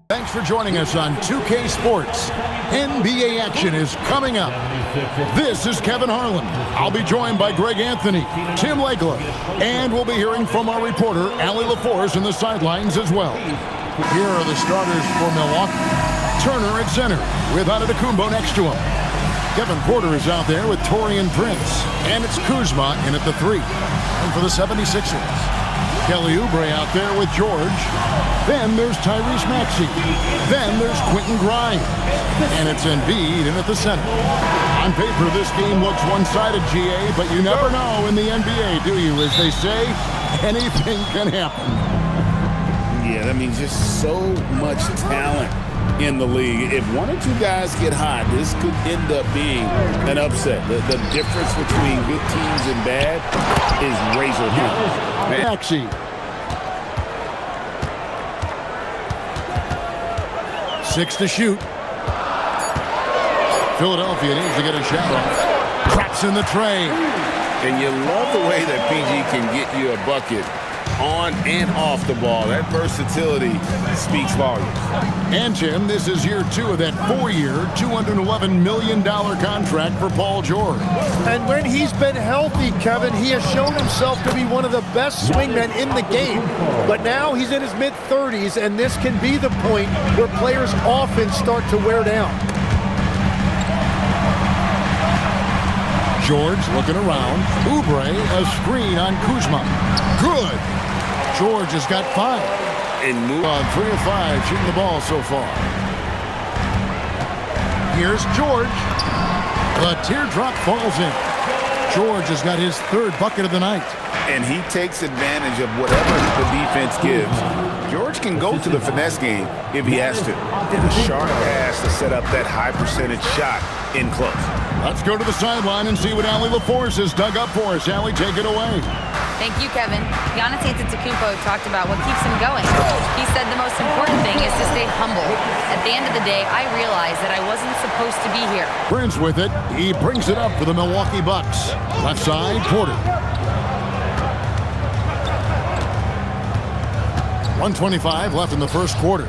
Thanks for joining us on 2K Sports. NBA action is coming up. This is Kevin Harlan. I'll be joined by Greg Anthony, Tim Legler, and we'll be hearing from our reporter, Allie LaForce, in the sidelines as well. Here are the starters for Milwaukee. Turner at center with Antetokounmpo next to him. Kevin Porter is out there with Taurean Prince. And it's Kuzma in at the 3. And for the 76ers, Kelly Oubre out there with George. Then there's Tyrese Maxey. Then there's Quentin Grimes. And it's Embiid in at the center. On paper, this game looks one-sided, GA, but you never know in the NBA, do you? As they say, anything can happen. Yeah, that means just so much talent in the league. If one or two guys get hot, this could end up being an upset. The difference between good teams and bad is razor thin. Maxey. 6 to shoot. Philadelphia needs to get a shot off. Traps in the tray. And you love the way that PG can get you a bucket on and off the ball. That versatility speaks volumes. And Tim, this is year 2 of that 4-year, $211 million contract for Paul George. And when he's been healthy, Kevin, he has shown himself to be one of the best swingmen in the game. But now he's in his mid-30s, and this can be the point where players often start to wear down. George looking around. Oubre, a screen on Kuzma. Good. George has got 5. And move on 3 of 5 shooting the ball so far. Here's George. The teardrop falls in. George has got his 3rd bucket of the night. And he takes advantage of whatever the defense gives. George can go to the finesse game if he has to. Did a sharp pass to set up that high percentage shot in close. Let's go to the sideline and see what Allie LaForce has dug up for us. Allie, take it away. Thank you, Kevin. Giannis Antetokounmpo talked about what keeps him going. He said the most important thing is to stay humble. At the end of the day, I realized that I wasn't supposed to be here. Prince with it. He brings it up for the Milwaukee Bucks. Left side, Porter. 1:25 left in the first quarter.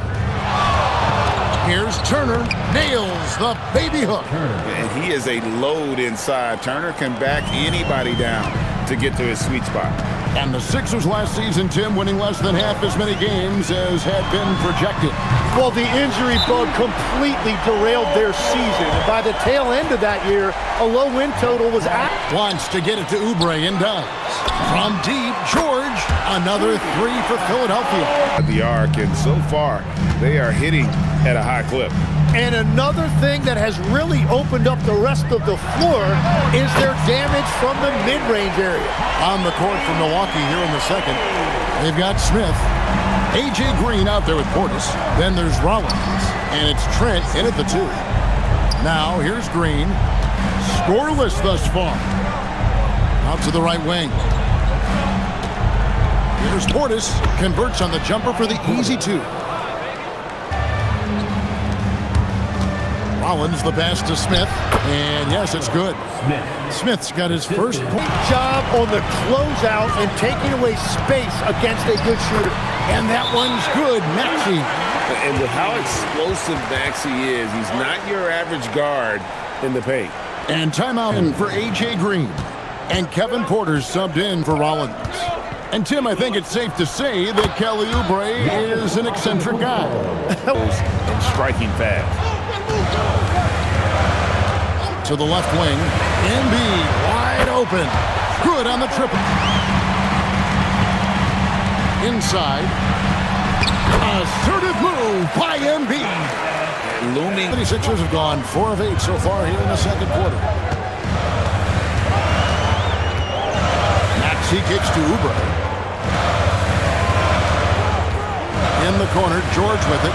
Here's Turner. Nails the baby hook. And he is a load inside. Turner can back anybody down to get to his sweet spot. And the Sixers last season, Tim, winning less than half as many games as had been projected. Well, the injury bug completely derailed their season. And by the tail end of that year, a low win total was at. Wants to get it to Oubre and does. From deep, George, another 3 for Philadelphia. The arc, and so far, they are hitting at a high clip. And another thing that has really opened up the rest of the floor is their damage from the mid-range area. On the court for Milwaukee here in the second, they've got Smith. A.J. Green out there with Portis. Then there's Rollins. And it's Trent in at the 2. Now here's Green. Scoreless thus far. Out to the right wing. Here's Portis. Converts on the jumper for the easy 2. Rollins the pass to Smith. And yes, it's good. Smith's got his first point. Job on the closeout and taking away space against a good shooter. And that one's good. Maxey. And with how explosive Maxey is, he's not your average guard in the paint. And timeout in for A.J. Green. And Kevin Porter subbed in for Rollins. And Tim, I think it's safe to say that Kelly Oubre is an eccentric guy. And striking fast. To the left wing. Embiid wide open. Good on the triple. Inside. Assertive move by Embiid. Looming. The Sixers have gone 4 of 8 so far here in the second quarter. Maxey kicks to Oubre. In the corner, George with it.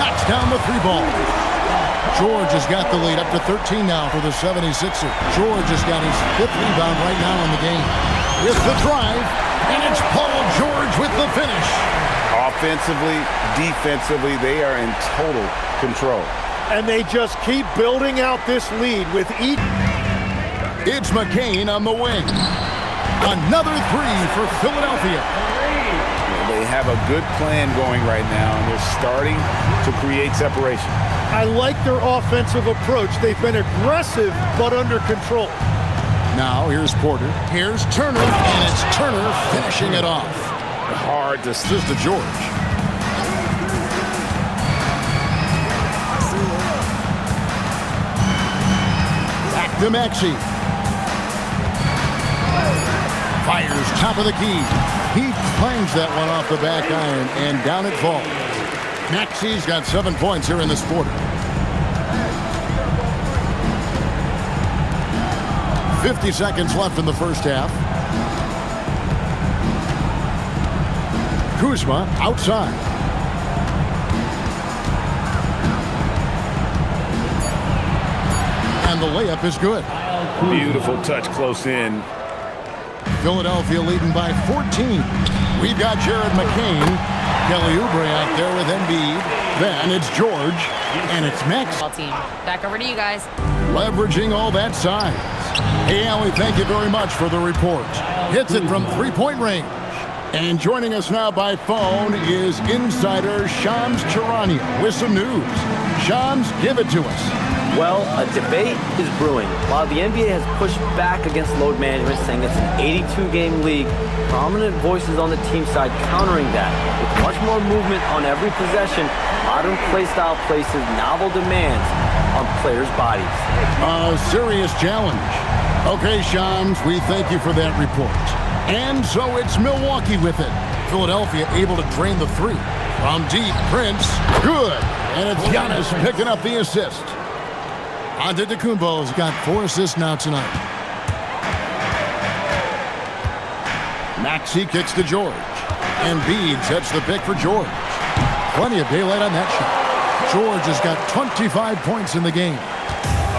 Knocks down the 3 ball. George has got the lead up to 13 now for the 76ers. George has got his 5th rebound right now in the game. With the drive, and it's Paul George with the finish. Offensively, defensively, they are in total control. And they just keep building out this lead with each. It's McCain on the wing. Another three for Philadelphia. They have a good plan going right now, and they're starting to create separation. I like their offensive approach. They've been aggressive, but under control. Now here's Porter. Here's Turner, and it's Turner finishing it off. Hard to assist to George. Back to Maxey. Fires top of the key. He clangs that one off the back iron, and down it falls. Maxey's got 7 points here in this quarter. 50 seconds left in the first half. Kuzma outside. And the layup is good. Beautiful touch close in. Philadelphia leading by 14. We've got Jared McCain. Kelly Oubre out there with Embiid. Then it's George. And it's Max. Team. Back over to you guys. Leveraging all that size. Hey, Allie, thank you very much for the report. Hits it from three-point range. And joining us now by phone is insider Shams Charania with some news. Shams, give it to us. Well, a debate is brewing. While the NBA has pushed back against load management, saying it's an 82-game league, prominent voices on the team side countering that. With much more movement on every possession, modern play style places novel demands on players' bodies. A serious challenge. Okay, Shams, we thank you for that report. And so it's Milwaukee with it. Philadelphia able to drain the three. From deep, Prince, good. And it's Giannis picking up the assist. Antetokounmpo's got 4 assists now tonight. Maxey kicks to George. Embiid sets the pick for George. Plenty of daylight on that shot. George has got 25 points in the game.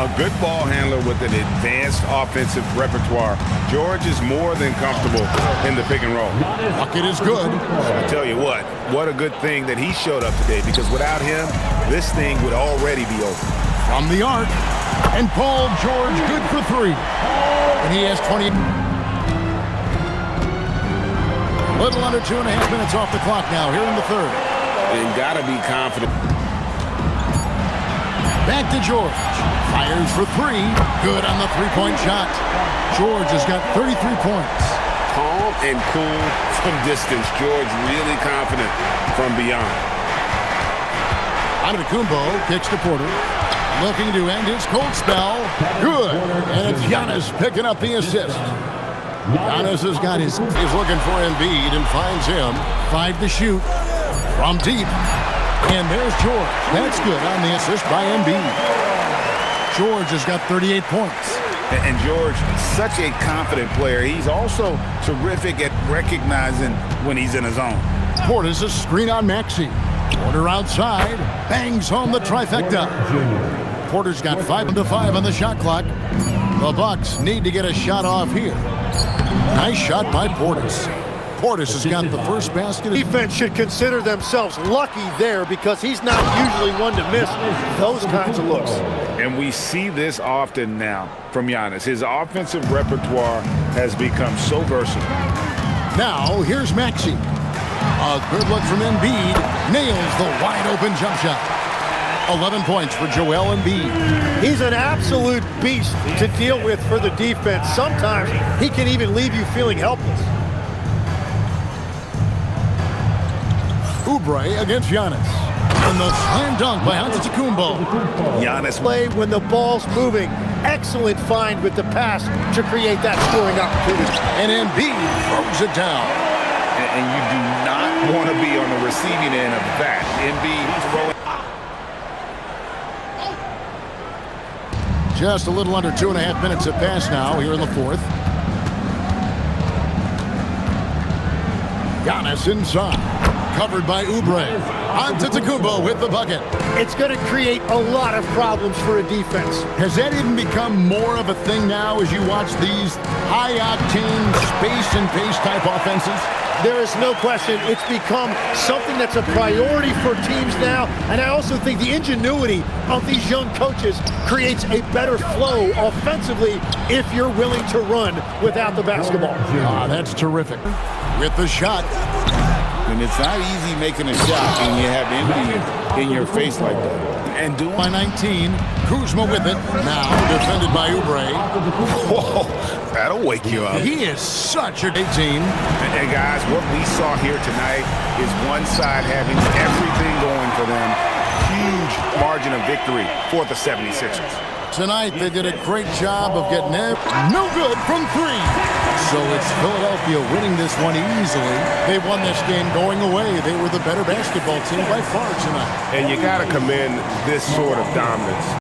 A good ball handler with an advanced offensive repertoire. George is more than comfortable in the pick and roll. Bucket is good. I tell you what a good thing that he showed up today, because without him, this thing would already be over. From the arc, and Paul George good for 3. And he has 20. Little under 2.5 minutes off the clock now here in the third. And gotta be confident. Back to George. Fires for 3. Good on the three-point shot. George has got 33 points. Calm and cool from distance. George really confident from beyond. Antetokounmpo kicks to Porter. Looking to end his cold spell. Good. And it's Giannis picking up the assist. Giannis has got his. He's looking for Embiid and finds him. 5 to shoot. From deep. And there's George. That's good on the assist by Embiid. George has got 38 points. And George, such a confident player. He's also terrific at recognizing when he's in his zone. Porter's a screen on Maxey. Porter outside. Bangs home the trifecta. Porter's got 5 to 5 on the shot clock. The Bucks need to get a shot off here. Nice shot by Portis. Portis has got the first basket. Defense should consider themselves lucky there, because he's not usually one to miss those kinds of looks. And we see this often now from Giannis. His offensive repertoire has become so versatile. Now, here's Maxey. A good look from Embiid. Nails the wide-open jump shot. 11 points for Joel Embiid. He's an absolute beast to deal with for the defense. Sometimes he can even leave you feeling helpless. Oubre against Giannis. And the slam dunk by Antetokounmpo. Giannis Play when the ball's moving. Excellent find with the pass to create that scoring opportunity. And Embiid throws it down. And you do not want to be on the receiving end of that. Embiid throwing. Just a little under 2.5 minutes have passed now here in the fourth. Giannis inside. Covered by Oubre. Antetokounmpo with the bucket. It's going to create a lot of problems for a defense. Has that even become more of a thing now as you watch these high-octane, space and pace type offenses? There is no question it's become something that's a priority for teams now, and I also think the ingenuity of these young coaches creates a better flow offensively if you're willing to run without the basketball. That's terrific. With the shot. And it's not easy making a shot and you have envy in your face like that. And doing By 19, Kuzma with it. Now defended by Oubre. Whoa, that'll wake you up. He is such a 18. And guys, what we saw here tonight is one side having everything going for them. Huge margin of victory for the 76ers. Tonight, they did a great job of getting it. No good from three. So it's Philadelphia winning this one easily. They won this game going away. They were the better basketball team by far tonight. And you got to commend this sort of dominance.